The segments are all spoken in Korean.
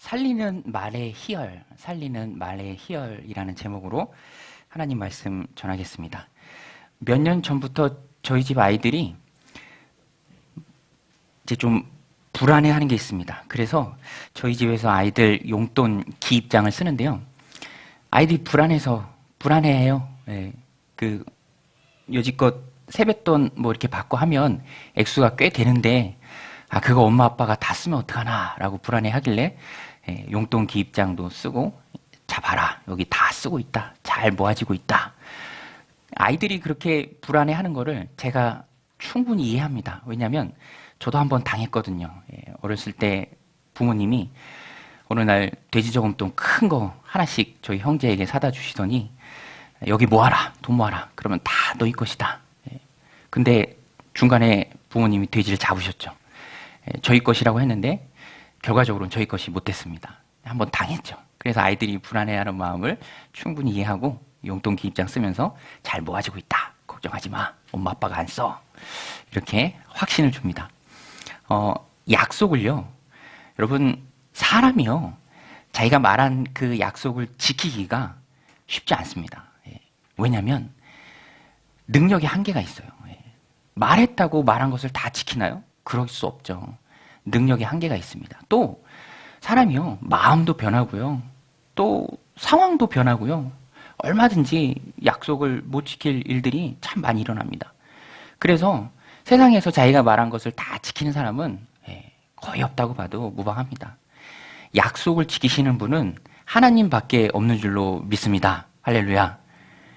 살리는 말의 희열, 살리는 말의 희열이라는 제목으로 하나님 말씀 전하겠습니다. 몇 년 전부터 저희 집 아이들이 이제 좀 불안해하는 게 있습니다. 그래서 저희 집에서 아이들 용돈 기입장을 쓰는데요. 아이들이 불안해해요. 예, 여지껏 세뱃돈 뭐 이렇게 받고 하면 액수가 꽤 되는데, 그거 엄마 아빠가 다 쓰면 어떡하나 라고 불안해하길래 용돈 기입장도 쓰고, 자 봐라, 여기 다 쓰고 있다, 잘 모아지고 있다. 아이들이 그렇게 불안해하는 거를 제가 충분히 이해합니다. 왜냐하면 저도 한번 당했거든요. 어렸을 때 부모님이 어느 날 돼지 저금통 큰 거 하나씩 저희 형제에게 사다 주시더니, 여기 모아라, 돈 모아라, 그러면 다 너희 것이다. 근데 중간에 부모님이 돼지를 잡으셨죠. 저희 것이라고 했는데 결과적으로는 저희 것이 못 됐습니다. 한번 당했죠. 그래서 아이들이 불안해하는 마음을 충분히 이해하고 용돈 기입장 쓰면서 잘 모아지고 있다, 걱정하지 마, 엄마 아빠가 안 써, 이렇게 확신을 줍니다. 약속을요, 여러분, 사람이요, 자기가 말한 그 약속을 지키기가 쉽지 않습니다. 왜냐하면 능력의 한계가 있어요. 말했다고 말한 것을 다 지키나요? 그럴 수 없죠. 능력의 한계가 있습니다. 또 사람이요, 마음도 변하고요, 또 상황도 변하고요, 얼마든지 약속을 못 지킬 일들이 참 많이 일어납니다. 그래서 세상에서 자기가 말한 것을 다 지키는 사람은 거의 없다고 봐도 무방합니다. 약속을 지키시는 분은 하나님밖에 없는 줄로 믿습니다. 할렐루야.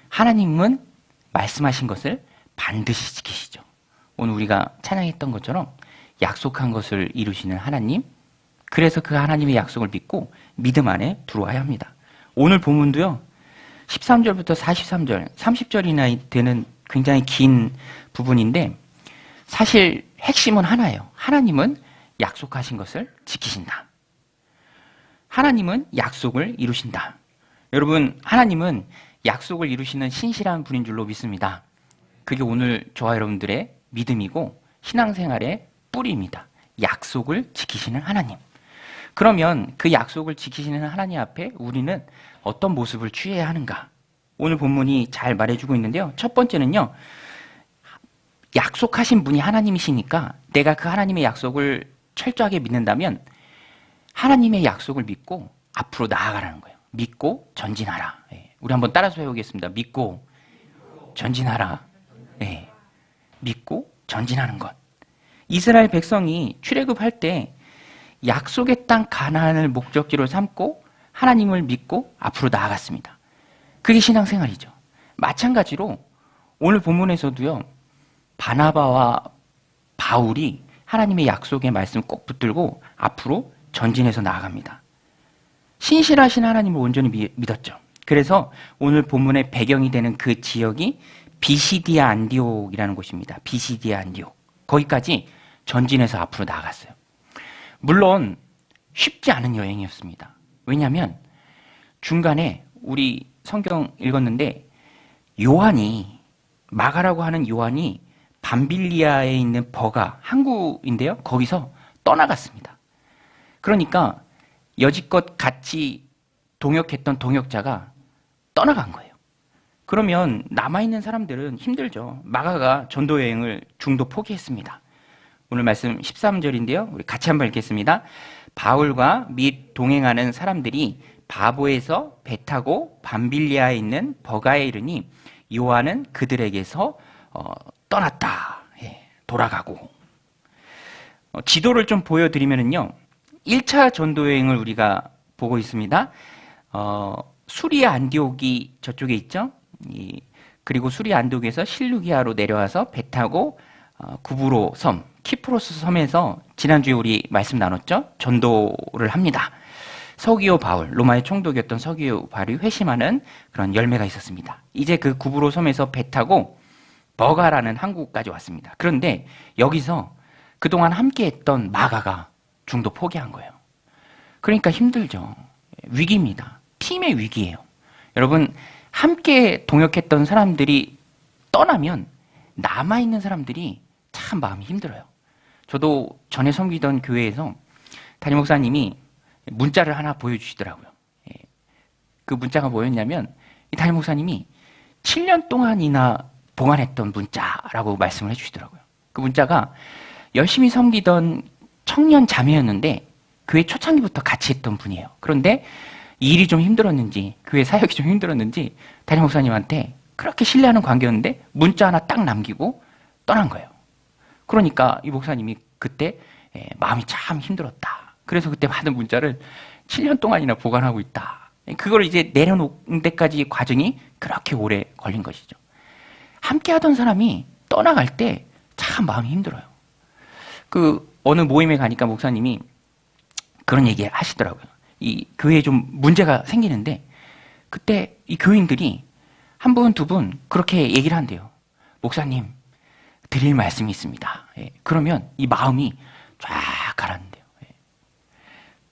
하나님은 말씀하신 것을 반드시 지키시죠. 오늘 우리가 찬양했던 것처럼 약속한 것을 이루시는 하나님, 그래서 그 하나님의 약속을 믿고 믿음 안에 들어와야 합니다. 오늘 본문도요, 13절부터 43절, 30절이나 되는 굉장히 긴 부분인데, 사실 핵심은 하나예요. 하나님은 약속하신 것을 지키신다. 하나님은 약속을 이루신다. 여러분, 하나님은 약속을 이루시는 신실한 분인 줄로 믿습니다. 그게 오늘 저와 여러분들의 믿음이고 신앙생활의 뿌리입니다. 약속을 지키시는 하나님. 그러면 그 약속을 지키시는 하나님 앞에 우리는 어떤 모습을 취해야 하는가? 오늘 본문이 잘 말해주고 있는데요. 첫 번째는요, 약속하신 분이 하나님이시니까 내가 그 하나님의 약속을 철저하게 믿는다면 하나님의 약속을 믿고 앞으로 나아가라는 거예요. 믿고 전진하라. 우리 한번 따라서 해보겠습니다. 믿고 전진하라. 믿고 전진하는 것. 이스라엘 백성이 출애굽할 때 약속의 땅 가나안을 목적지로 삼고 하나님을 믿고 앞으로 나아갔습니다. 그게 신앙생활이죠. 마찬가지로 오늘 본문에서도요, 바나바와 바울이 하나님의 약속의 말씀 꼭 붙들고 앞으로 전진해서 나아갑니다. 신실하신 하나님을 온전히 믿었죠. 그래서 오늘 본문의 배경이 되는 그 지역이 비시디아 안디옥이라는 곳입니다. 비시디아 안디옥. 거기까지 전진해서 앞으로 나아갔어요. 물론 쉽지 않은 여행이었습니다. 왜냐하면 중간에 우리 성경 읽었는데 요한이, 마가라고 하는 요한이 밤빌리아에 있는 버가, 항구인데요, 거기서 떠나갔습니다. 그러니까 여지껏 같이 동역했던 동역자가 떠나간 거예요. 그러면 남아있는 사람들은 힘들죠. 마가가 전도여행을 중도 포기했습니다. 오늘 말씀 13절인데요. 우리 같이 한번 읽겠습니다. 바울과 및 동행하는 사람들이 바보에서 배 타고 밤빌리아에 있는 버가에 이르니 요한은 그들에게서 떠났다. 돌아가고. 지도를 좀 보여드리면요, 1차 전도여행을 우리가 보고 있습니다. 수리아 안디옥이 저쪽에 있죠. 그리고 수리아 안디옥에서 실루기아로 내려와서 배 타고 구브로 섬, 키프로스 섬에서 지난주에 우리 말씀 나눴죠. 전도를 합니다. 서기오 바울, 로마의 총독이었던 서기오 바울이 회심하는 그런 열매가 있었습니다. 이제 그 구브로 섬에서 배 타고 버가라는 항구까지 왔습니다. 그런데 여기서 그동안 함께했던 마가가 중도 포기한 거예요. 그러니까 힘들죠. 위기입니다. 팀의 위기예요. 여러분, 함께 동역했던 사람들이 떠나면 남아있는 사람들이 참 마음이 힘들어요. 저도 전에 섬기던 교회에서 담임 목사님이 문자를 하나 보여주시더라고요. 예. 그 문자가 뭐였냐면 이 담임 목사님이 7년 동안이나 보관했던 문자라고 말씀을 해주시더라고요. 그 문자가 열심히 섬기던 청년 자매였는데 교회 초창기부터 같이 했던 분이에요. 그런데 이 일이 좀 힘들었는지 교회 사역이 좀 힘들었는지 담임 목사님한테 그렇게 신뢰하는 관계였는데 문자 하나 딱 남기고 떠난 거예요. 그러니까 이 목사님이 그때 마음이 참 힘들었다. 그래서 그때 받은 문자를 7년 동안이나 보관하고 있다. 그걸 이제 내려놓는 데까지 과정이 그렇게 오래 걸린 것이죠. 함께 하던 사람이 떠나갈 때 참 마음이 힘들어요. 그 어느 모임에 가니까 목사님이 그런 얘기 하시더라고요. 이 교회에 좀 문제가 생기는데 그때 이 교인들이 한 분, 두 분 그렇게 얘기를 한대요. 목사님, 드릴 말씀이 있습니다. 예. 그러면 이 마음이 쫙 가라앉는데요. 예.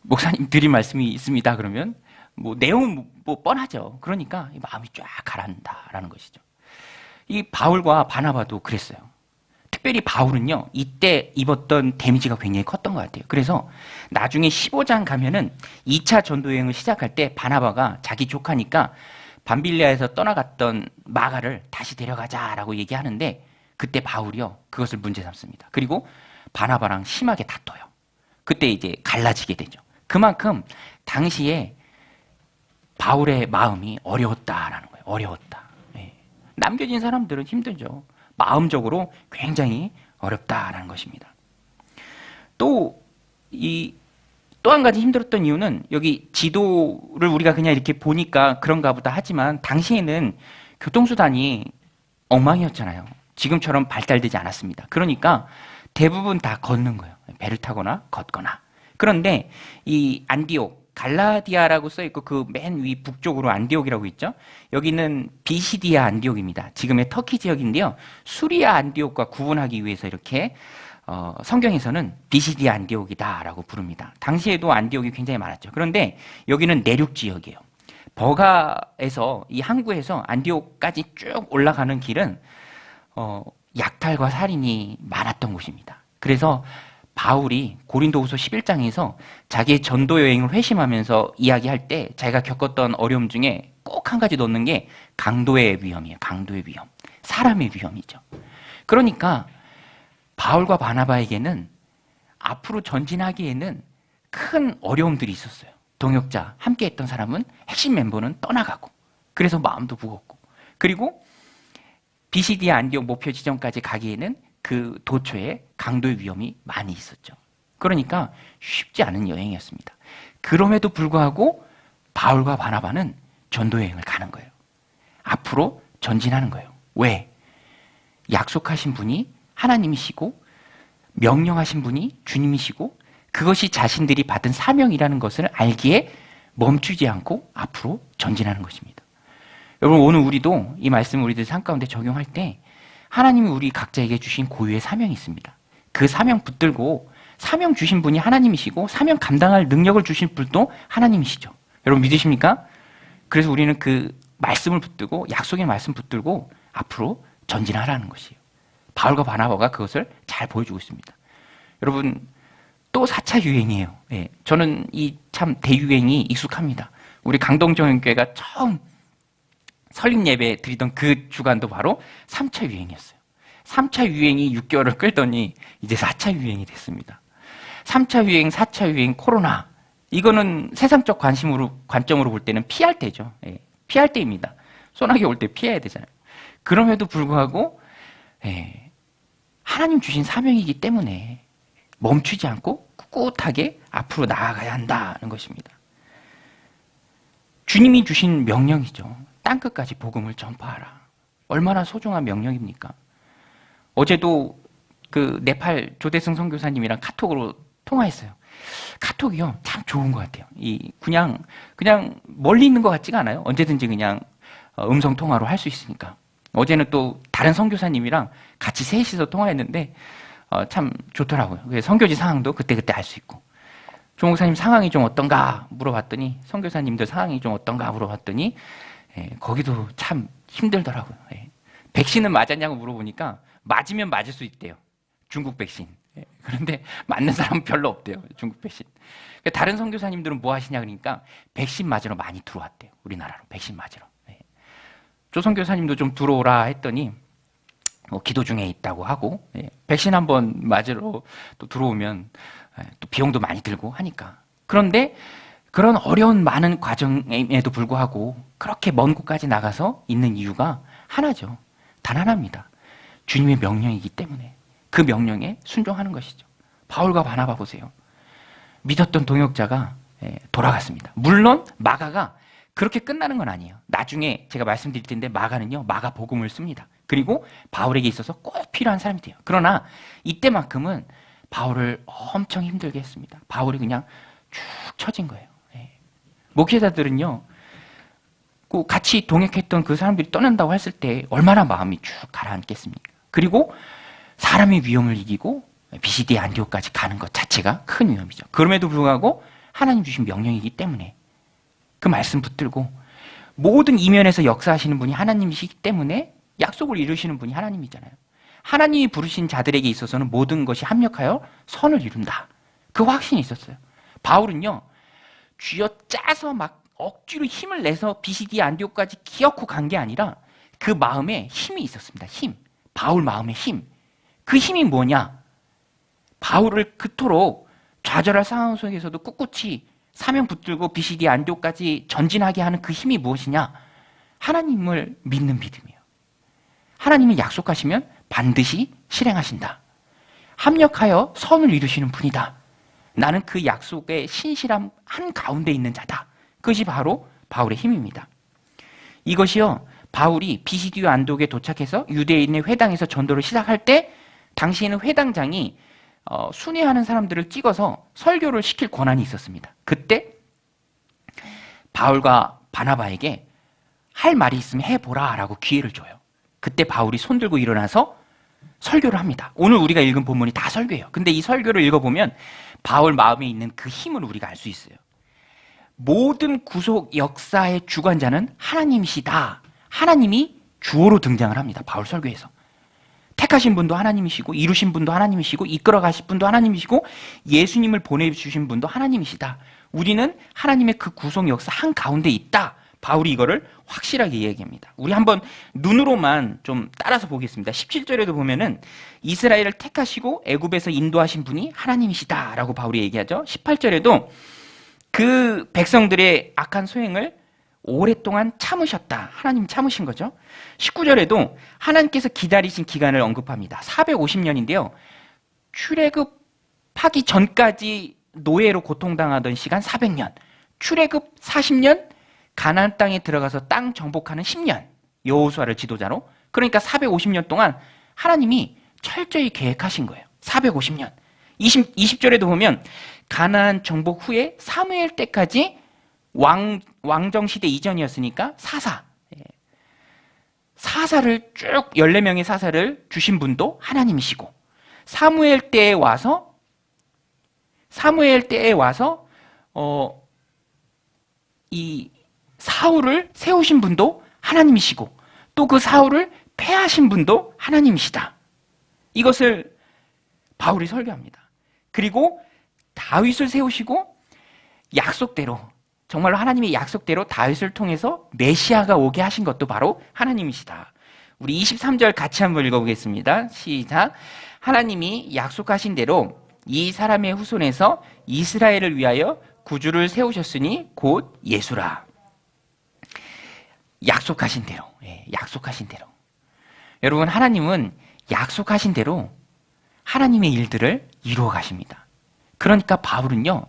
목사님 드릴 말씀이 있습니다. 그러면 뭐 내용은 뭐 뻔하죠. 그러니까 이 마음이 쫙 가라앉는다라는 것이죠. 이 바울과 바나바도 그랬어요. 특별히 바울은요, 이때 입었던 데미지가 굉장히 컸던 것 같아요. 그래서 나중에 15장 가면은 2차 전도 여행을 시작할 때 바나바가 자기 조카니까 밤빌리아에서 떠나갔던 마가를 다시 데려가자라고 얘기하는데 그때 바울이요, 그것을 문제 삼습니다. 그리고 바나바랑 심하게 다퉈요. 그때 이제 갈라지게 되죠. 그만큼 당시에 바울의 마음이 어려웠다라는 거예요. 어려웠다. 네. 남겨진 사람들은 힘들죠. 마음적으로 굉장히 어렵다라는 것입니다. 또 한 가지 힘들었던 이유는 여기 지도를 우리가 그냥 이렇게 보니까 그런가 보다 하지만 당시에는 교통수단이 엉망이었잖아요. 지금처럼 발달되지 않았습니다. 그러니까 대부분 다 걷는 거예요. 배를 타거나 걷거나. 그런데 이 안디옥, 갈라디아라고 써있고 그 맨 위 북쪽으로 안디옥이라고 있죠. 여기는 비시디아 안디옥입니다. 지금의 터키 지역인데요. 수리아 안디옥과 구분하기 위해서 이렇게 성경에서는 비시디아 안디옥이다라고 부릅니다. 당시에도 안디옥이 굉장히 많았죠. 그런데 여기는 내륙 지역이에요. 버가에서 이 항구에서 안디옥까지 쭉 올라가는 길은 약탈과 살인이 많았던 곳입니다. 그래서 바울이 고린도후서 11장에서 자기의 전도 여행을 회심하면서 이야기할 때 자기가 겪었던 어려움 중에 꼭 한 가지 넣는 게 강도의 위험이에요. 강도의 위험. 사람의 위험이죠. 그러니까 바울과 바나바에게는 앞으로 전진하기에는 큰 어려움들이 있었어요. 동역자, 함께 했던 사람은 핵심 멤버는 떠나가고 그래서 마음도 무겁고 그리고 비시디아 안디옥 목표 지점까지 가기에는 그 도처에 강도의 위험이 많이 있었죠. 그러니까 쉽지 않은 여행이었습니다. 그럼에도 불구하고 바울과 바나바는 전도 여행을 가는 거예요. 앞으로 전진하는 거예요. 왜? 약속하신 분이 하나님이시고 명령하신 분이 주님이시고 그것이 자신들이 받은 사명이라는 것을 알기에 멈추지 않고 앞으로 전진하는 것입니다. 여러분, 오늘 우리도 이 말씀을 우리들 삶 가운데 적용할 때 하나님이 우리 각자에게 주신 고유의 사명이 있습니다. 그 사명 붙들고 사명 주신 분이 하나님이시고 사명 감당할 능력을 주신 분도 하나님이시죠. 여러분 믿으십니까? 그래서 우리는 그 말씀을 붙들고 약속의 말씀 붙들고 앞으로 전진하라는 것이에요. 바울과 바나바가 그것을 잘 보여주고 있습니다. 여러분 또 4차 유행이에요. 네, 저는 이 참 대유행이 익숙합니다. 우리 강동정교회가 처음 설립 예배 드리던 그 주간도 바로 3차 유행이었어요. 3차 유행이 6개월을 끌더니 이제 4차 유행이 됐습니다. 3차 유행, 4차 유행, 코로나. 이거는 세상적 관점으로 볼 때는 피할 때죠. 예, 피할 때입니다. 소나기 올 때 피해야 되잖아요. 그럼에도 불구하고 하나님 주신 사명이기 때문에 멈추지 않고 꿋꿋하게 앞으로 나아가야 한다는 것입니다. 주님이 주신 명령이죠. 땅끝까지 복음을 전파하라. 얼마나 소중한 명령입니까? 어제도 그 네팔 조대승 선교사님이랑 카톡으로 통화했어요. 카톡이요, 참 좋은 것 같아요. 그냥 멀리 있는 것 같지가 않아요. 언제든지 그냥 음성 통화로 할 수 있으니까. 어제는 또 다른 선교사님이랑 같이 셋이서 통화했는데 참 좋더라고요. 그래서 선교지 상황도 그때그때 알 수 있고. 조 목사님 상황이 좀 어떤가 물어봤더니, 선교사님들 상황이 좀 어떤가 물어봤더니 거기도 참 힘들더라고요. 백신은 맞았냐고 물어보니까 맞으면 맞을 수 있대요. 중국 백신. 그런데 맞는 사람은 별로 없대요. 중국 백신. 다른 선교사님들은 뭐 하시냐 그러니까 백신 맞으러 많이 들어왔대요. 우리나라로 백신 맞으러. 조 선교사님도 좀 들어오라 했더니 기도 중에 있다고 하고, 백신 한번 맞으러 또 들어오면 또 비용도 많이 들고 하니까. 그런데 그런 어려운 많은 과정에도 불구하고 그렇게 먼 곳까지 나가서 있는 이유가 하나죠. 단 하나입니다. 주님의 명령이기 때문에 그 명령에 순종하는 것이죠. 바울과 바나바 보세요. 믿었던 동역자가 돌아갔습니다. 물론 마가가 그렇게 끝나는 건 아니에요. 나중에 제가 말씀드릴 텐데 마가는요, 마가 복음을 씁니다. 그리고 바울에게 있어서 꼭 필요한 사람이 돼요. 그러나 이때만큼은 바울을 엄청 힘들게 했습니다. 바울이 그냥 쭉 처진 거예요. 목회자들은요, 같이 동역했던 그 사람들이 떠난다고 했을 때 얼마나 마음이 쭉 가라앉겠습니까? 그리고 사람의 위험을 이기고 비시디 안디오까지 가는 것 자체가 큰 위험이죠. 그럼에도 불구하고 하나님 주신 명령이기 때문에 그 말씀 붙들고 모든 이면에서 역사하시는 분이 하나님이시기 때문에 약속을 이루시는 분이 하나님이잖아요. 하나님이 부르신 자들에게 있어서는 모든 것이 합력하여 선을 이룬다. 그 확신이 있었어요. 바울은요, 쥐어 짜서 막 억지로 힘을 내서 비시디 안디오까지 기어코 간 게 아니라 그 마음에 힘이 있었습니다. 힘. 바울 마음의 힘. 그 힘이 뭐냐? 바울을 그토록 좌절할 상황 속에서도 꿋꿋이 사명 붙들고 비시디 안디오까지 전진하게 하는 그 힘이 무엇이냐? 하나님을 믿는 믿음이에요. 하나님이 약속하시면 반드시 실행하신다. 합력하여 선을 이루시는 분이다. 나는 그 약속의 신실함 한가운데 있는 자다. 그것이 바로 바울의 힘입니다. 이것이요, 바울이 비시디오 안독에 도착해서 유대인의 회당에서 전도를 시작할 때 당시에는 회당장이 순회하는 사람들을 찍어서 설교를 시킬 권한이 있었습니다. 그때 바울과 바나바에게 할 말이 있으면 해보라 라고 기회를 줘요. 그때 바울이 손들고 일어나서 설교를 합니다. 오늘 우리가 읽은 본문이 다 설교예요. 근데 이 설교를 읽어보면 바울 마음에 있는 그 힘을 우리가 알 수 있어요. 모든 구속 역사의 주관자는 하나님이시다. 하나님이 주어로 등장을 합니다. 바울 설교에서. 택하신 분도 하나님이시고 이루신 분도 하나님이시고 이끌어 가실 분도 하나님이시고 예수님을 보내주신 분도 하나님이시다. 우리는 하나님의 그 구속 역사 한가운데 있다. 바울이 이거를 확실하게 이야기합니다. 우리 한번 눈으로만 좀 따라서 보겠습니다. 17절에도 보면은 이스라엘을 택하시고 애굽에서 인도하신 분이 하나님이시다라고 바울이 얘기하죠. 18절에도 그 백성들의 악한 소행을 오랫동안 참으셨다. 하나님 참으신 거죠. 19절에도 하나님께서 기다리신 기간을 언급합니다. 450년인데요. 출애굽하기 전까지 노예로 고통당하던 시간 400년. 출애굽 40년, 가나안 땅에 들어가서 땅 정복하는 10년. 여호수아를 지도자로. 그러니까 450년 동안 하나님이 철저히 계획하신 거예요. 450년. 20절에도 보면 가나안 정복 후에 사무엘 때까지 왕정시대 이전이었으니까 사사를 쭉 14명의 사사를 주신 분도 하나님이시고 사무엘 때에 와서 이 사울을 세우신 분도 하나님이시고 또 그 사울을 패하신 분도 하나님이시다. 이것을 바울이 설교합니다. 그리고 다윗을 세우시고 약속대로 정말로 하나님의 약속대로 다윗을 통해서 메시아가 오게 하신 것도 바로 하나님이시다. 우리 23절 같이 한번 읽어보겠습니다. 시작. 하나님이 약속하신 대로 이 사람의 후손에서 이스라엘을 위하여 구주를 세우셨으니 곧 예수라. 약속하신 대로, 약속하신 대로. 여러분, 하나님은 약속하신 대로 하나님의 일들을 이루어 가십니다. 그러니까 바울은요,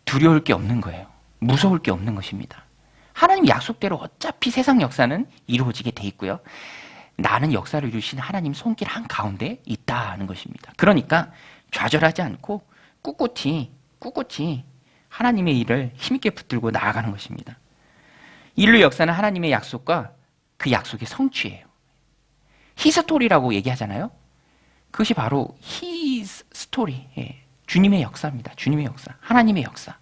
두려울 게 없는 거예요. 무서울 게 없는 것입니다. 하나님 약속대로 어차피 세상 역사는 이루어지게 돼 있고요. 나는 역사를 이루신 하나님 손길 한가운데 있다는 것입니다. 그러니까 좌절하지 않고 꿋꿋이 하나님의 일을 힘있게 붙들고 나아가는 것입니다. 인류 역사는 하나님의 약속과 그 약속의 성취예요. 히스토리라고 얘기하잖아요. 그것이 바로 히스 스토리. 주님의 역사입니다. 주님의 역사. 하나님의 역사.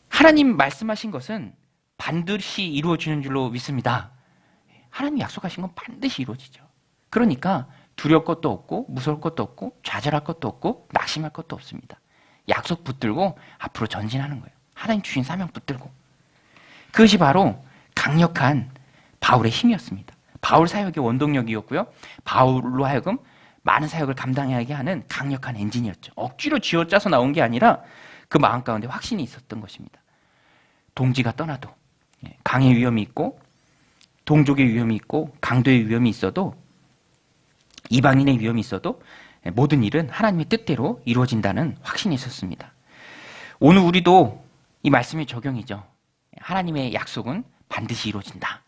하나님 말씀하신 것은 반드시 이루어지는 줄로 믿습니다. 하나님 약속하신 건 반드시 이루어지죠. 그러니까 두려울 것도 없고 무서울 것도 없고 좌절할 것도 없고 낙심할 것도 없습니다. 약속 붙들고 앞으로 전진하는 거예요. 하나님 주신 사명 붙들고. 그것이 바로 강력한 바울의 힘이었습니다. 바울 사역의 원동력이었고요. 바울로 하여금 많은 사역을 감당하게 하는 강력한 엔진이었죠. 억지로 쥐어짜서 나온 게 아니라 그 마음 가운데 확신이 있었던 것입니다. 동지가 떠나도, 강의 위험이 있고 동족의 위험이 있고 강도의 위험이 있어도, 이방인의 위험이 있어도 모든 일은 하나님의 뜻대로 이루어진다는 확신이 있었습니다. 오늘 우리도 이 말씀의 적용이죠. 하나님의 약속은 반드시 이루어진다.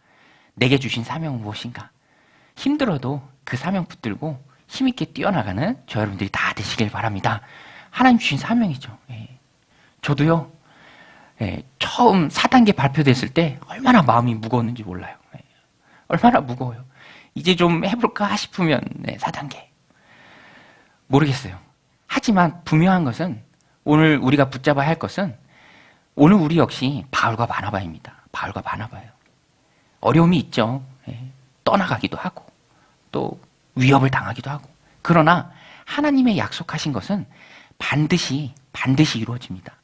내게 주신 사명은 무엇인가? 힘들어도 그 사명 붙들고 힘있게 뛰어나가는 저 여러분들이 다 되시길 바랍니다. 하나님 주신 사명이죠. 저도요, 처음 4단계 발표됐을 때 얼마나 마음이 무거웠는지 몰라요. 얼마나 무거워요. 이제 좀 해볼까 싶으면 4단계. 모르겠어요. 하지만 분명한 것은, 오늘 우리가 붙잡아야 할 것은, 오늘 우리 역시 바울과 바나바입니다. 바울과 바나바예요. 어려움이 있죠. 떠나가기도 하고 또 위협을 당하기도 하고. 그러나 하나님의 약속하신 것은 반드시 이루어집니다.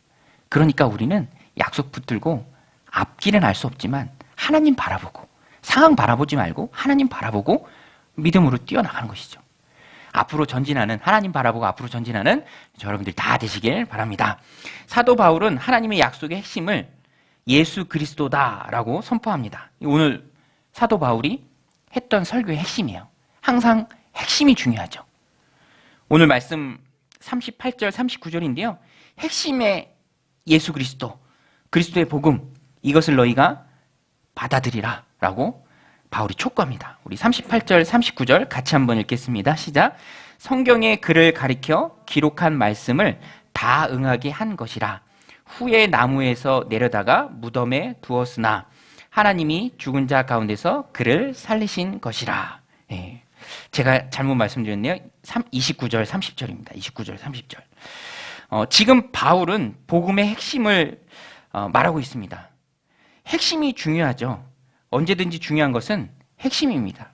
그러니까 우리는 약속 붙들고 앞길은 알 수 없지만 하나님 바라보고, 상황 바라보지 말고 하나님 바라보고 믿음으로 뛰어나가는 것이죠. 앞으로 전진하는, 하나님 바라보고 앞으로 전진하는 여러분들 다 되시길 바랍니다. 사도 바울은 하나님의 약속의 핵심을 예수 그리스도다라고 선포합니다. 오늘 사도 바울이 했던 설교의 핵심이에요. 항상 핵심이 중요하죠. 오늘 말씀 38절 39절인데요. 핵심의 예수 그리스도, 그리스도의 복음, 이것을 너희가 받아들이라 라고 바울이 촉구합니다. 우리 38절 39절 같이 한번 읽겠습니다. 시작. 성경의 글을 가리켜 기록한 말씀을 다 응하게 한 것이라. 후에 나무에서 내려다가 무덤에 두었으나 하나님이 죽은 자 가운데서 그를 살리신 것이라. 제가 잘못 말씀드렸네요. 29절 30절입니다. 29절 30절. 지금 바울은 복음의 핵심을 말하고 있습니다. 핵심이 중요하죠. 언제든지 중요한 것은 핵심입니다.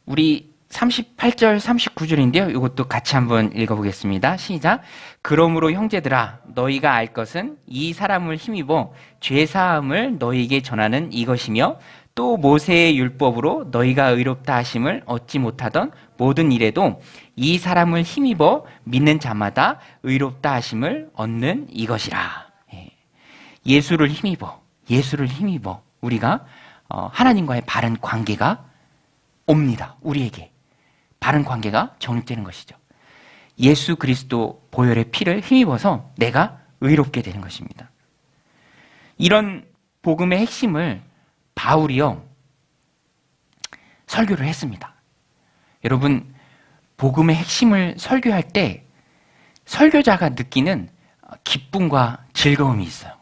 우리 38절 39절인데요. 이것도 같이 한번 읽어보겠습니다. 시작. 그러므로 형제들아, 너희가 알 것은 이 사람을 힘입어 죄사함을 너희에게 전하는 이것이며, 또 모세의 율법으로 너희가 의롭다 하심을 얻지 못하던 모든 일에도 이 사람을 힘입어 믿는 자마다 의롭다 하심을 얻는 이것이라. 예수를 힘입어 우리가 하나님과의 바른 관계가 옵니다. 우리에게 바른 관계가 정립되는 것이죠. 예수 그리스도 보혈의 피를 힘입어서 내가 의롭게 되는 것입니다. 이런 복음의 핵심을 바울이요 설교를 했습니다. 여러분, 복음의 핵심을 설교할 때 설교자가 느끼는 기쁨과 즐거움이 있어요.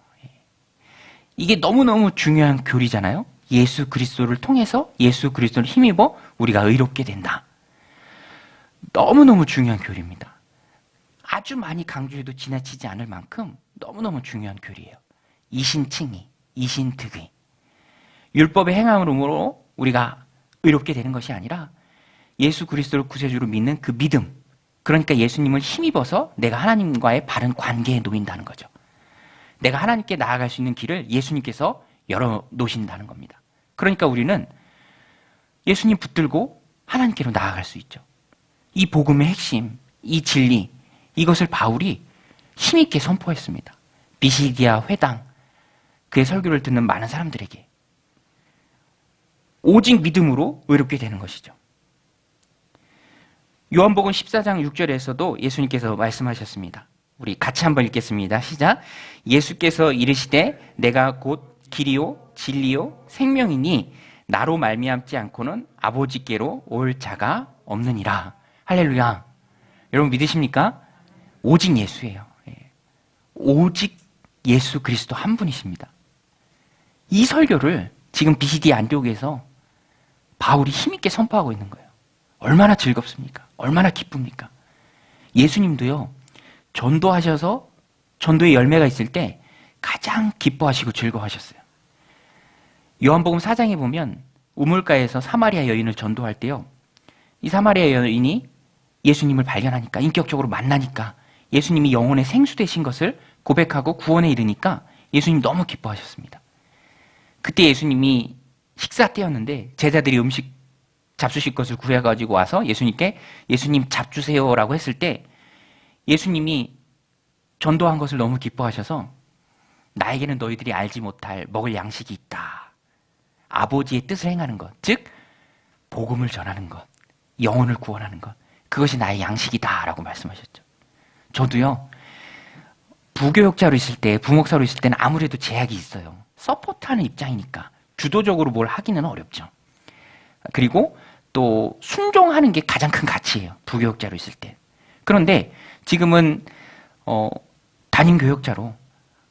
이게 너무너무 중요한 교리잖아요. 예수 그리스도를 통해서 예수 그리스도를 힘입어 우리가 의롭게 된다. 너무너무 중요한 교리입니다. 아주 많이 강조해도 지나치지 않을 만큼 너무너무 중요한 교리예요. 이신칭의, 이신득의. 율법의 행함으로 우리가 의롭게 되는 것이 아니라 예수 그리스도를 구세주로 믿는 그 믿음, 그러니까 예수님을 힘입어서 내가 하나님과의 바른 관계에 놓인다는 거죠. 내가 하나님께 나아갈 수 있는 길을 예수님께서 열어놓으신다는 겁니다. 그러니까 우리는 예수님 붙들고 하나님께로 나아갈 수 있죠. 이 복음의 핵심, 이 진리, 이것을 바울이 힘있게 선포했습니다. 비시디아 회당, 그의 설교를 듣는 많은 사람들에게. 오직 믿음으로 의롭게 되는 것이죠. 요한복음 14장 6절에서도 예수님께서 말씀하셨습니다. 우리 같이 한번 읽겠습니다. 시작. 예수께서 이르시되 내가 곧 길이요 진리요 생명이니 나로 말미암지 않고는 아버지께로 올 자가 없느니라. 할렐루야. 여러분 믿으십니까? 오직 예수예요. 오직 예수 그리스도 한 분이십니다. 이 설교를 지금 비시디 안디옥에서 바울이 힘있게 선포하고 있는 거예요. 얼마나 즐겁습니까? 얼마나 기쁩니까? 예수님도요, 전도하셔서 전도의 열매가 있을 때 가장 기뻐하시고 즐거워하셨어요. 요한복음 4장에 보면 우물가에서 사마리아 여인을 전도할 때요, 이 사마리아 여인이 예수님을 발견하니까, 인격적으로 만나니까, 예수님이 영혼의 생수 되신 것을 고백하고 구원에 이르니까 예수님 너무 기뻐하셨습니다. 그때 예수님이 식사 때였는데 제자들이 음식 잡수실 것을 구해가지고 와서 예수님께 예수님 잡주세요라고 했을 때 예수님이 전도한 것을 너무 기뻐하셔서 나에게는 너희들이 알지 못할 먹을 양식이 있다. 아버지의 뜻을 행하는 것, 즉 복음을 전하는 것, 영혼을 구원하는 것, 그것이 나의 양식이다라고 말씀하셨죠. 저도요, 부교육자로 있을 때, 부목사로 있을 때는 아무래도 제약이 있어요. 서포트하는 입장이니까 주도적으로 뭘 하기는 어렵죠. 그리고 또 순종하는 게 가장 큰 가치예요. 부교육자로 있을 때. 그런데 지금은 담임 교육자로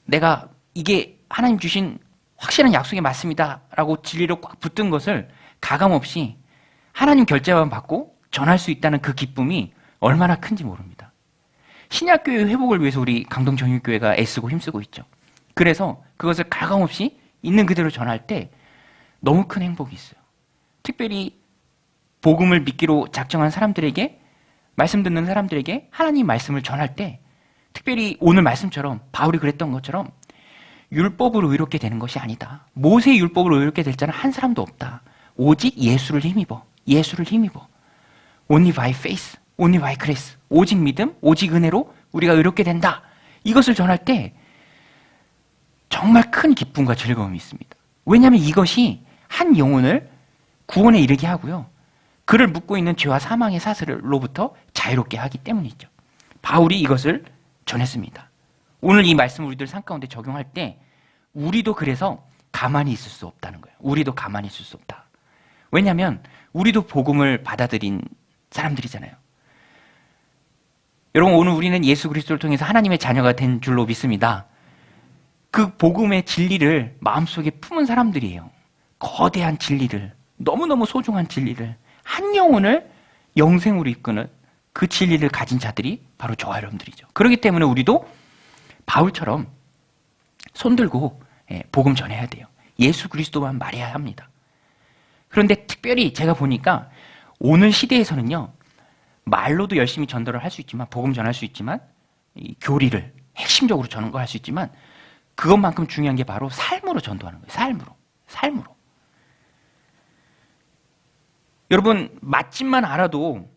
내가 이게 하나님 주신 확실한 약속이 맞습니다 라고 진리로 꽉 붙든 것을 가감없이 하나님 결제만 받고 전할 수 있다는 그 기쁨이 얼마나 큰지 모릅니다. 신약교회 회복을 위해서 우리 강동정육교회가 애쓰고 힘쓰고 있죠. 그래서 그것을 가감없이 있는 그대로 전할 때 너무 큰 행복이 있어요. 특별히 복음을 믿기로 작정한 사람들에게, 말씀 듣는 사람들에게 하나님 말씀을 전할 때, 특별히 오늘 말씀처럼 바울이 그랬던 것처럼 율법으로 의롭게 되는 것이 아니다. 모세의 율법으로 의롭게 될 자는 한 사람도 없다. 오직 예수를 힘입어. 예수를 힘입어. Only by faith, only by grace. 오직 믿음, 오직 은혜로 우리가 의롭게 된다. 이것을 전할 때 정말 큰 기쁨과 즐거움이 있습니다. 왜냐하면 이것이 한 영혼을 구원에 이르게 하고요, 그를 묶고 있는 죄와 사망의 사슬로부터 자유롭게 하기 때문이죠. 바울이 이것을 전했습니다. 오늘 이 말씀을 우리들 삶 가운데 적용할 때 우리도 그래서 가만히 있을 수 없다는 거예요. 우리도 가만히 있을 수 없다. 왜냐하면 우리도 복음을 받아들인 사람들이잖아요. 여러분, 오늘 우리는 예수 그리스도를 통해서 하나님의 자녀가 된 줄로 믿습니다. 그 복음의 진리를 마음속에 품은 사람들이에요. 거대한 진리를, 너무너무 소중한 진리를, 한 영혼을 영생으로 이끄는 그 진리를 가진 자들이 바로 저와 여러분들이죠. 그렇기 때문에 우리도 바울처럼 손들고 복음 전해야 돼요. 예수 그리스도만 말해야 합니다. 그런데 특별히 제가 보니까 오늘 시대에서는요, 말로도 열심히 전도를 할 수 있지만, 복음 전할 수 있지만, 이 교리를 핵심적으로 전거할 수 있지만, 그것만큼 중요한 게 바로 삶으로 전도하는 거예요. 삶으로. 여러분, 맛집만 알아도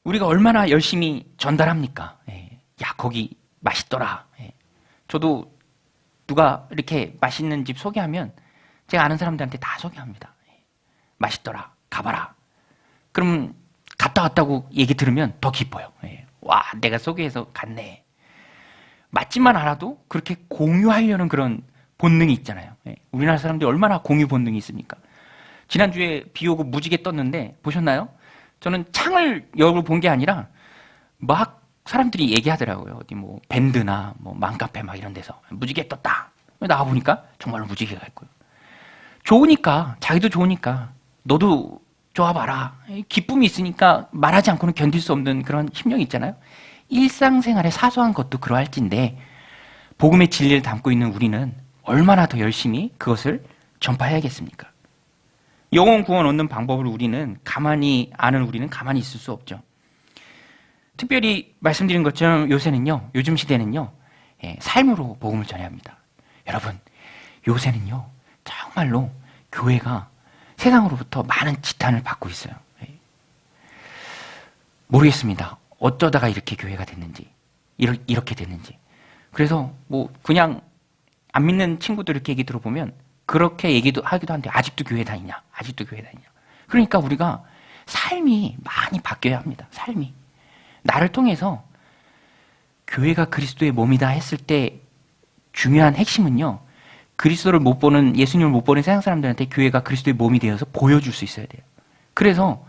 우리가 얼마나 열심히 전달합니까? 야, 거기 맛있더라. 저도 누가 이렇게 맛있는 집 소개하면 제가 아는 사람들한테 다 소개합니다. 맛있더라. 가봐라. 그럼 갔다 왔다고 얘기 들으면 더 기뻐요. 와, 내가 소개해서 갔네. 맛집만 알아도 그렇게 공유하려는 그런 본능이 있잖아요. 우리나라 사람들이 얼마나 공유 본능이 있습니까? 지난주에 비 오고 무지개 떴는데 보셨나요? 저는 창을 열고 본 게 아니라 막 사람들이 얘기하더라고요. 어디 뭐 밴드나 뭐 맘카페 막 이런 데서 무지개 떴다. 나와 보니까 정말로 무지개가 있고요. 좋으니까, 자기도 좋으니까 너도 좋아봐라. 기쁨이 있으니까 말하지 않고는 견딜 수 없는 그런 심령이 있잖아요. 일상생활의 사소한 것도 그러할진데 복음의 진리를 담고 있는 우리는 얼마나 더 열심히 그것을 전파해야겠습니까? 영혼 구원 얻는 방법을 우리는 가만히 있을 수 없죠. 특별히 말씀드린 것처럼 요즘 시대는요, 삶으로 복음을 전해야 합니다. 여러분, 요새는요, 정말로 교회가 세상으로부터 많은 지탄을 받고 있어요. 모르겠습니다. 어쩌다가 이렇게 교회가 됐는지, 이렇게 됐는지. 그래서 뭐 그냥 안 믿는 친구들 이렇게 얘기 들어보면 그렇게 하기도 한데 아직도 교회 다니냐? 그러니까 우리가 삶이 많이 바뀌어야 합니다. 삶이. 나를 통해서 교회가 그리스도의 몸이다 했을 때 중요한 핵심은요, 그리스도를 못 보는, 예수님을 못 보는 세상 사람들한테 교회가 그리스도의 몸이 되어서 보여줄 수 있어야 돼요. 그래서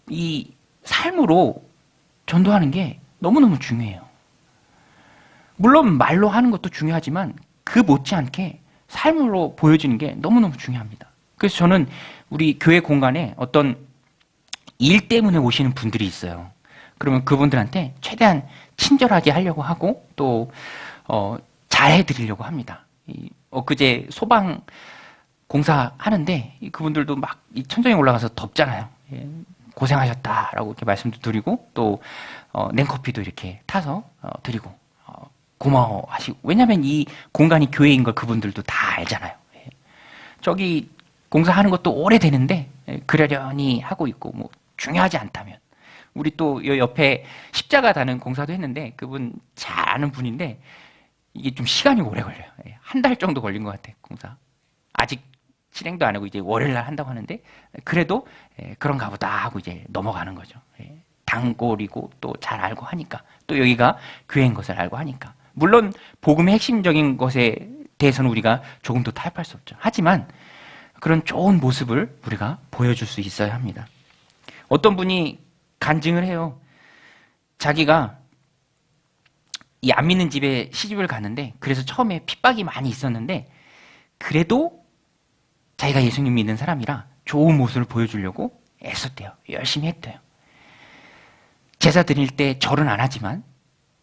이 삶으로 전도하는 게 너무너무 중요해요. 물론 말로 하는 것도 중요하지만 그 못지않게 삶으로 보여주는 게 너무너무 중요합니다. 그래서 저는 우리 교회 공간에 어떤 일 때문에 오시는 분들이 있어요. 그러면 그분들한테 최대한 친절하게 하려고 하고 또 잘해드리려고 합니다. 엊그제 소방 공사 하는데 그분들도 막 이 천장에 올라가서 덥잖아요. 예, 고생하셨다라고 이렇게 말씀도 드리고 또 냉커피도 이렇게 타서 드리고 고마워하시고, 왜냐하면 이 공간이 교회인 걸 그분들도 다 알잖아요. 예. 저기 공사하는 것도 오래되는데 그러려니 하고 있고, 뭐 중요하지 않다면 우리 또 옆에 십자가 다는 공사도 했는데 그분 잘 아는 분인데 이게 좀 시간이 오래 걸려요. 한 달 정도 걸린 것 같아요, 공사. 아직 실행도 안 하고 이제 월요일 날 한다고 하는데 그래도 그런가 보다 하고 이제 넘어가는 거죠. 단골이고 또 잘 알고 하니까, 또 여기가 교회인 것을 알고 하니까. 물론 복음의 핵심적인 것에 대해서는 우리가 조금 더 타협할 수 없죠. 하지만 그런 좋은 모습을 우리가 보여줄 수 있어야 합니다. 어떤 분이 간증을 해요. 자기가 이 안 믿는 집에 시집을 갔는데, 그래서 처음에 핍박이 많이 있었는데 그래도 자기가 예수님 믿는 사람이라 좋은 모습을 보여주려고 애썼대요. 열심히 했대요. 제사 드릴 때 절은 안 하지만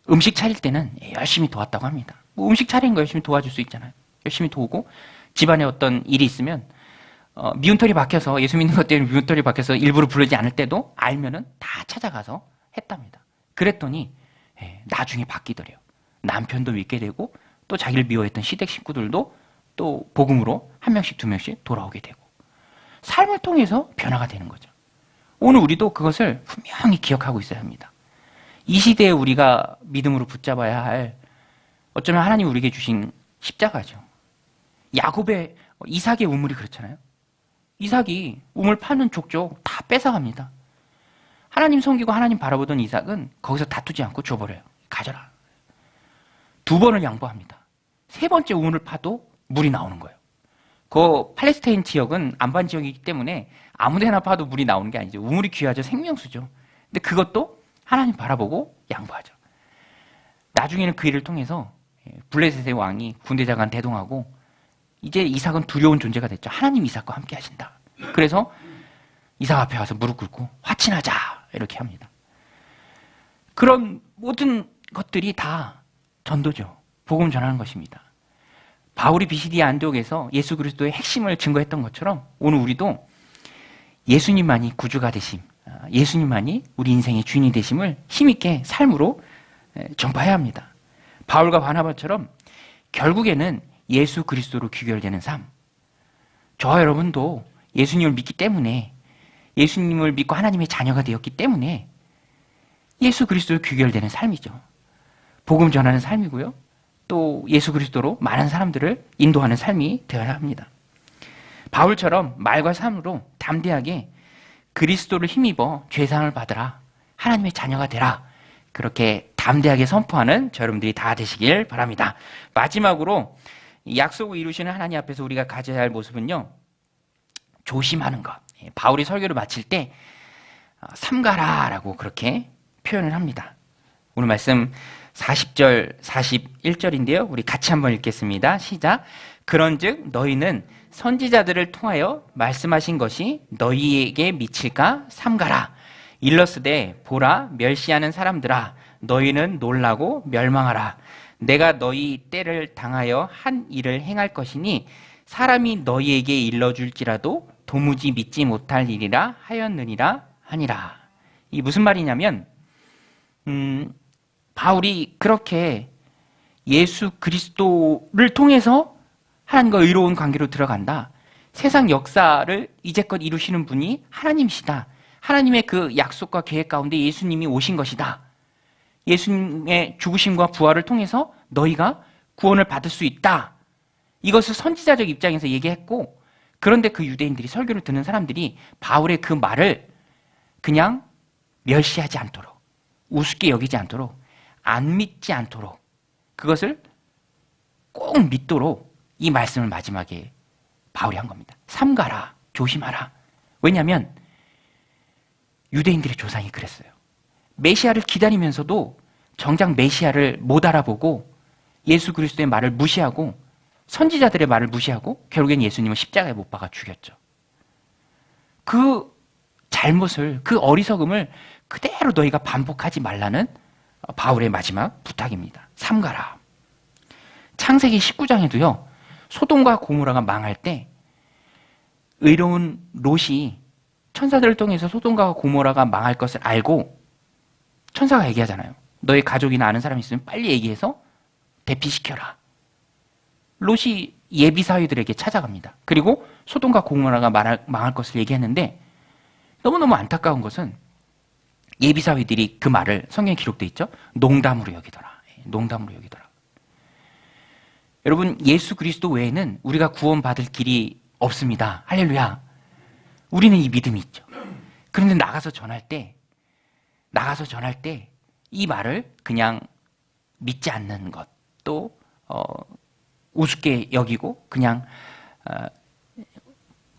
음식 차릴 때는 열심히 도왔다고 합니다. 뭐 음식 차리는 거 열심히 도와줄 수 있잖아요. 열심히 도우고, 집안에 어떤 일이 있으면 미운털이 박혀서, 예수 믿는 것 때문에 미운털이 박혀서 일부러 부르지 않을 때도 알면은 다 찾아가서 했답니다. 그랬더니 나중에 바뀌더래요. 남편도 믿게 되고 또 자기를 미워했던 시댁 식구들도 또 복음으로 한 명씩 두 명씩 돌아오게 되고, 삶을 통해서 변화가 되는 거죠. 오늘 우리도 그것을 분명히 기억하고 있어야 합니다. 이 시대에 우리가 믿음으로 붙잡아야 할, 어쩌면 하나님 우리에게 주신 십자가죠. 야곱의, 이삭의 우물이 그렇잖아요. 이삭이 우물 파는 족족 다 뺏어갑니다. 하나님 섬기고 하나님 바라보던 이삭은 거기서 다투지 않고 줘버려요. 가져라. 두 번을 양보합니다. 세 번째 우물을 파도 물이 나오는 거예요. 그 팔레스타인 지역은 안반 지역이기 때문에 아무데나 파도 물이 나오는 게 아니죠. 우물이 귀하죠. 생명수죠. 근데 그것도 하나님 바라보고 양보하죠. 나중에는 그 일을 통해서 블레셋의 왕이 군대장관 대동하고 이제 이삭은 두려운 존재가 됐죠. 하나님 이삭과 함께 하신다. 그래서 이삭 앞에 와서 무릎 꿇고 화친하자 이렇게 합니다. 그런 모든 것들이 다 전도죠. 복음 전하는 것입니다. 바울이 비시디아 안디옥에서 예수 그리스도의 핵심을 증거했던 것처럼 오늘 우리도 예수님만이 구주가 되심, 예수님만이 우리 인생의 주인이 되심을 힘있게 삶으로 전파해야 합니다. 바울과 바나바처럼 결국에는 예수 그리스도로 귀결되는 삶, 저와 여러분도 예수님을 믿기 때문에, 예수님을 믿고 하나님의 자녀가 되었기 때문에 예수 그리스도로 귀결되는 삶이죠. 복음 전하는 삶이고요. 또 예수 그리스도로 많은 사람들을 인도하는 삶이 되어야 합니다. 바울처럼 말과 삶으로 담대하게 그리스도를 힘입어 죄사함을 받으라, 하나님의 자녀가 되라, 그렇게 담대하게 선포하는 저 여러분들이 다 되시길 바랍니다. 마지막으로 약속을 이루시는 하나님 앞에서 우리가 가져야 할 모습은요, 조심하는 것. 바울이 설교를 마칠 때 삼가라라고 그렇게 표현을 합니다. 오늘 말씀 40절, 41절인데요. 우리 같이 한번 읽겠습니다. 시작. 그런즉 너희는 선지자들을 통하여 말씀하신 것이 너희에게 미칠까 삼가라. 일러스되 보라, 멸시하는 사람들아, 너희는 놀라고 멸망하라. 내가 너희 때를 당하여 한 일을 행할 것이니 사람이 너희에게 일러줄지라도 도무지 믿지 못할 일이라 하였느니라 하니라. 이 무슨 말이냐면 바울이 그렇게 예수 그리스도를 통해서 하나님과 의로운 관계로 들어간다. 세상 역사를 이제껏 이루시는 분이 하나님이시다. 하나님의 그 약속과 계획 가운데 예수님이 오신 것이다. 예수님의 죽으심과 부활을 통해서 너희가 구원을 받을 수 있다. 이것을 선지자적 입장에서 얘기했고, 그런데 그 유대인들이, 설교를 듣는 사람들이 바울의 그 말을 그냥 멸시하지 않도록, 우습게 여기지 않도록, 안 믿지 않도록, 그것을 꼭 믿도록 이 말씀을 마지막에 바울이 한 겁니다. 삼가라, 조심하라. 왜냐하면 유대인들의 조상이 그랬어요. 메시아를 기다리면서도 정작 메시아를 못 알아보고 예수 그리스도의 말을 무시하고 선지자들의 말을 무시하고 결국엔 예수님을 십자가에 못 박아 죽였죠. 그 잘못을, 그 어리석음을 그대로 너희가 반복하지 말라는 바울의 마지막 부탁입니다. 삼가라. 창세기 19장에도요. 소돔과 고모라가 망할 때 의로운 롯이 천사들을 통해서 소돔과 고모라가 망할 것을 알고 천사가 얘기하잖아요. 너의 가족이나 아는 사람이 있으면 빨리 얘기해서 대피시켜라. 롯이 예비 사위들에게 찾아갑니다. 그리고 소돔과 고모라가 망할 것을 얘기했는데 너무너무 안타까운 것은 예비 사위들이 그 말을 성경에 기록되어 있죠. 농담으로 여기더라. 농담으로 여기더라. 여러분, 예수 그리스도 외에는 우리가 구원받을 길이 없습니다. 할렐루야. 우리는 이 믿음이 있죠. 그런데 나가서 전할 때 이 말을 그냥 믿지 않는 것, 또 우습게 여기고 그냥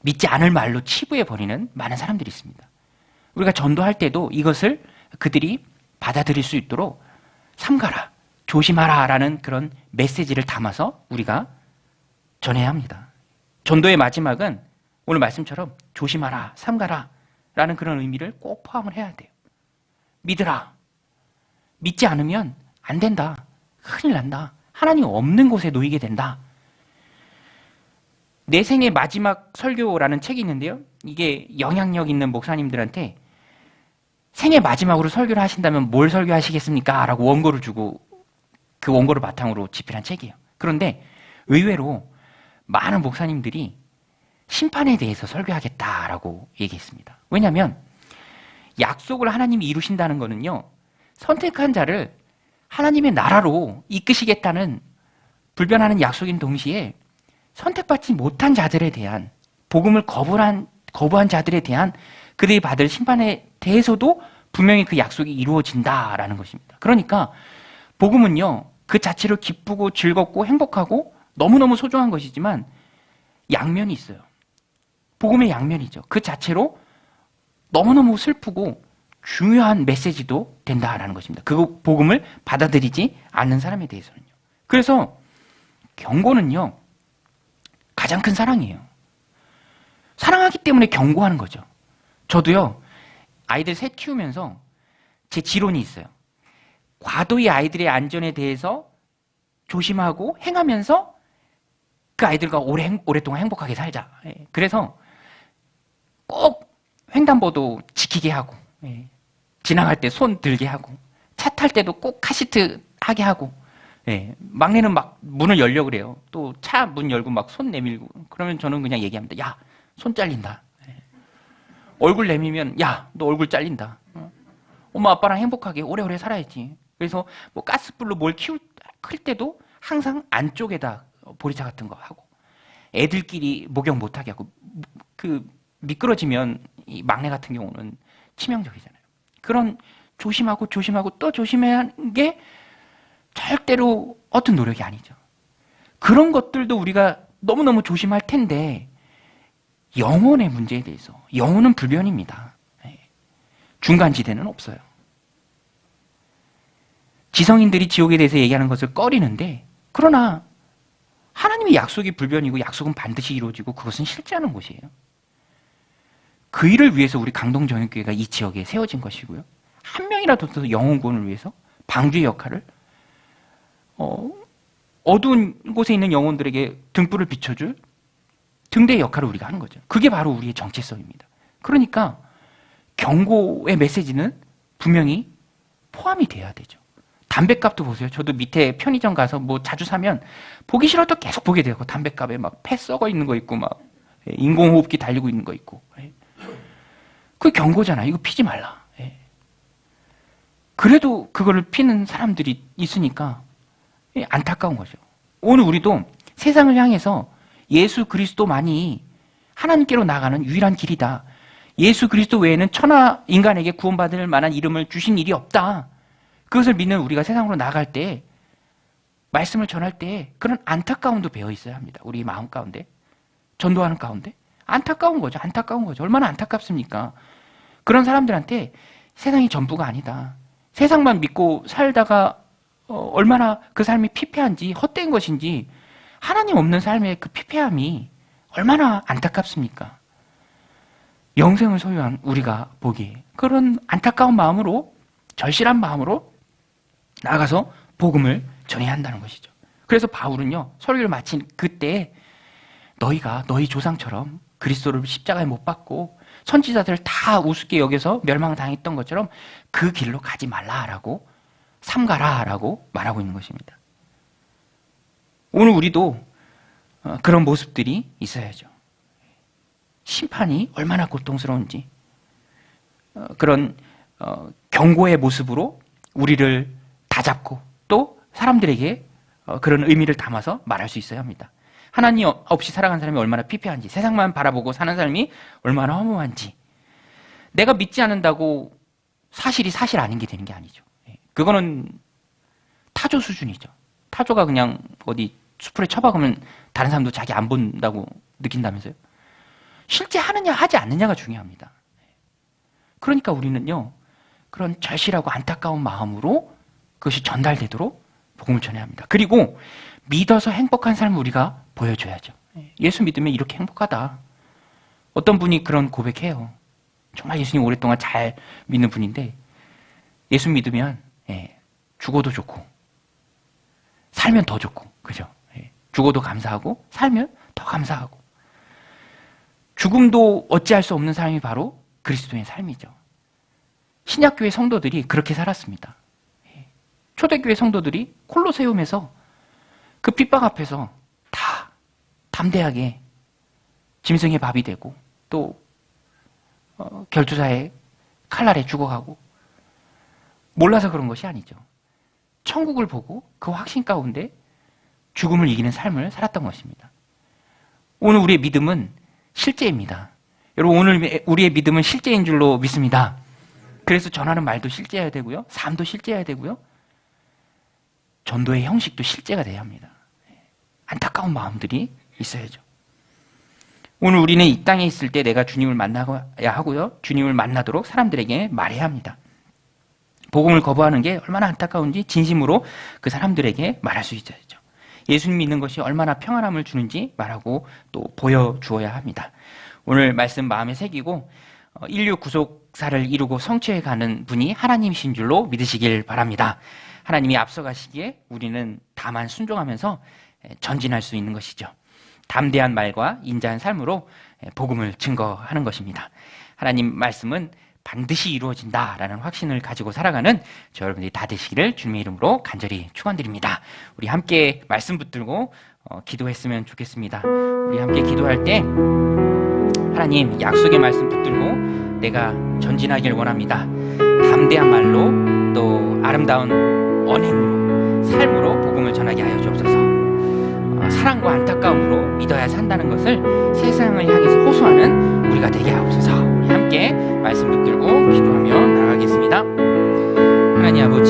믿지 않을 말로 치부해버리는 많은 사람들이 있습니다. 우리가 전도할 때도 이것을 그들이 받아들일 수 있도록 삼가라, 조심하라 라는 그런 메시지를 담아서 우리가 전해야 합니다. 전도의 마지막은 오늘 말씀처럼 조심하라, 삼가라 라는 그런 의미를 꼭 포함을 해야 돼요. 믿으라. 믿지 않으면 안 된다. 큰일 난다. 하나님 없는 곳에 놓이게 된다. 내 생의 마지막 설교라는 책이 있는데요. 이게 영향력 있는 목사님들한테 생애 마지막으로 설교를 하신다면 뭘 설교하시겠습니까? 라고 원고를 주고 그 원고를 바탕으로 집필한 책이에요. 그런데 의외로 많은 목사님들이 심판에 대해서 설교하겠다라고 얘기했습니다. 왜냐하면 약속을 하나님이 이루신다는 거는요, 선택한 자를 하나님의 나라로 이끄시겠다는 불변하는 약속인 동시에 선택받지 못한 자들에 대한, 복음을 거부한 자들에 대한 그들이 받을 심판에 대해서도 분명히 그 약속이 이루어진다라는 것입니다. 그러니까 복음은요, 그 자체로 기쁘고 즐겁고 행복하고 너무너무 소중한 것이지만 양면이 있어요. 복음의 양면이죠. 그 자체로 너무너무 슬프고 중요한 메시지도 된다라는 것입니다. 그 복음을 받아들이지 않는 사람에 대해서는요. 그래서 경고는요, 가장 큰 사랑이에요. 사랑하기 때문에 경고하는 거죠. 저도요, 아이들 셋 키우면서 제 지론이 있어요. 과도히 아이들의 안전에 대해서 조심하고 행하면서 그 아이들과 오랫동안 행복하게 살자. 그래서 꼭 횡단보도 지키게 하고, 지나갈 때 손 들게 하고, 차 탈 때도 꼭 카시트 하게 하고, 막내는 막 문을 열려고 그래요. 또 차 문 열고 막 손 내밀고, 그러면 저는 그냥 얘기합니다. 야, 손 잘린다. 얼굴 내밀면, 야, 너 얼굴 잘린다. 엄마 아빠랑 행복하게 오래오래 살아야지. 그래서 뭐 가스불로 뭘 클 때도 항상 안쪽에다 보리차 같은 거 하고, 애들끼리 목욕 못하게 하고, 그 미끄러지면 이 막내 같은 경우는 치명적이잖아요. 그런 조심하고 또 조심해야 하는 게 절대로 어떤 노력이 아니죠. 그런 것들도 우리가 너무너무 조심할 텐데, 영혼의 문제에 대해서, 영혼은 불변입니다. 중간지대는 없어요. 지성인들이 지옥에 대해서 얘기하는 것을 꺼리는데, 그러나 하나님의 약속이 불변이고 약속은 반드시 이루어지고 그것은 실제하는 것이에요. 그 일을 위해서 우리 강동정역교회가 이 지역에 세워진 것이고요. 한 명이라도 더 영혼 구원을 위해서 방주의 역할을, 어두운 곳에 있는 영혼들에게 등불을 비춰줄 등대의 역할을 우리가 하는 거죠. 그게 바로 우리의 정체성입니다. 그러니까 경고의 메시지는 분명히 포함이 돼야 되죠. 담뱃값도 보세요. 저도 밑에 편의점 가서 뭐 자주 사면 보기 싫어도 계속 보게 돼요. 그 담뱃값에 막 폐 썩어 있는 거 있고, 막 인공호흡기 달리고 있는 거 있고. 그게 경고잖아. 이거 피지 말라. 그래도 그거를 피는 사람들이 있으니까 안타까운 거죠. 오늘 우리도 세상을 향해서 예수 그리스도만이 하나님께로 나가는 유일한 길이다. 예수 그리스도 외에는 천하 인간에게 구원받을 만한 이름을 주신 일이 없다. 그것을 믿는 우리가 세상으로 나갈 때, 말씀을 전할 때 그런 안타까움도 배어 있어야 합니다. 우리 마음 가운데, 전도하는 가운데. 안타까운 거죠. 안타까운 거죠. 얼마나 안타깝습니까? 그런 사람들한테 세상이 전부가 아니다. 세상만 믿고 살다가 얼마나 그 삶이 피폐한지, 헛된 것인지, 하나님 없는 삶의 그 피폐함이 얼마나 안타깝습니까? 영생을 소유한 우리가 보기에 그런 안타까운 마음으로, 절실한 마음으로 나가서 복음을 전해야 한다는 것이죠. 그래서 바울은요, 설교를 마친 그때 너희가 너희 조상처럼 그리스도를 십자가에 못 박고 선지자들 다 우습게 여겨서 멸망당했던 것처럼 그 길로 가지 말라라고 삼가라라고 말하고 있는 것입니다. 오늘 우리도 그런 모습들이 있어야죠. 심판이 얼마나 고통스러운지 그런 경고의 모습으로 우리를 다잡고 또 사람들에게 그런 의미를 담아서 말할 수 있어야 합니다. 하나님 없이 살아간 사람이 얼마나 피폐한지, 세상만 바라보고 사는 사람이 얼마나 허무한지, 내가 믿지 않는다고 사실이 사실 아닌 게 되는 게 아니죠. 그거는 타조 수준이죠. 타조가 그냥 어디 수풀에 처박으면 다른 사람도 자기 안 본다고 느낀다면서요. 실제 하느냐 하지 않느냐가 중요합니다. 그러니까 우리는요, 그런 절실하고 안타까운 마음으로 그것이 전달되도록 복음을 전해야 합니다. 그리고 믿어서 행복한 삶을 우리가 보여줘야죠. 예수 믿으면 이렇게 행복하다. 어떤 분이 그런 고백해요. 정말 예수님 오랫동안 잘 믿는 분인데 예수 믿으면 죽어도 좋고 살면 더 좋고, 그죠? 죽어도 감사하고 살면 더 감사하고, 죽음도 어찌할 수 없는 삶이 바로 그리스도의 삶이죠. 신약교회 성도들이 그렇게 살았습니다. 초대교회 성도들이 콜로세움에서 그 핍박 앞에서 다 담대하게 짐승의 밥이 되고 또 결투사의 칼날에 죽어가고, 몰라서 그런 것이 아니죠. 천국을 보고 그 확신 가운데 죽음을 이기는 삶을 살았던 것입니다. 오늘 우리의 믿음은 실제입니다. 여러분, 오늘 우리의 믿음은 실제인 줄로 믿습니다. 그래서 전하는 말도 실제여야 되고요, 삶도 실제여야 되고요, 전도의 형식도 실제가 돼야 합니다. 안타까운 마음들이 있어야죠. 오늘 우리는 이 땅에 있을 때 내가 주님을 만나야 하고요, 주님을 만나도록 사람들에게 말해야 합니다. 복음을 거부하는 게 얼마나 안타까운지 진심으로 그 사람들에게 말할 수 있어야죠. 예수님 믿는 것이 얼마나 평안함을 주는지 말하고 또 보여주어야 합니다. 오늘 말씀 마음에 새기고 인류 구속사를 이루고 성취해 가는 분이 하나님이신 줄로 믿으시길 바랍니다. 하나님이 앞서가시기에 우리는 다만 순종하면서 전진할 수 있는 것이죠. 담대한 말과 인자한 삶으로 복음을 증거하는 것입니다. 하나님 말씀은 반드시 이루어진다라는 확신을 가지고 살아가는 저 여러분들이 다 되시기를 주님의 이름으로 간절히 축원드립니다. 우리 함께 말씀 붙들고 기도했으면 좋겠습니다. 우리 함께 기도할 때 하나님 약속의 말씀 붙들고 내가 전진하길 원합니다. 담대한 말로 또 아름다운 언행으로, 삶으로 복음을 전하게 하여 주옵소서. 사랑과 안타까움으로 믿어야 산다는 것을 세상을 향해서 호소하는 우리가 되게 하옵소서. 우리 함께 말씀 붙들고 기도하며 나아가겠습니다. 하나님 아버지,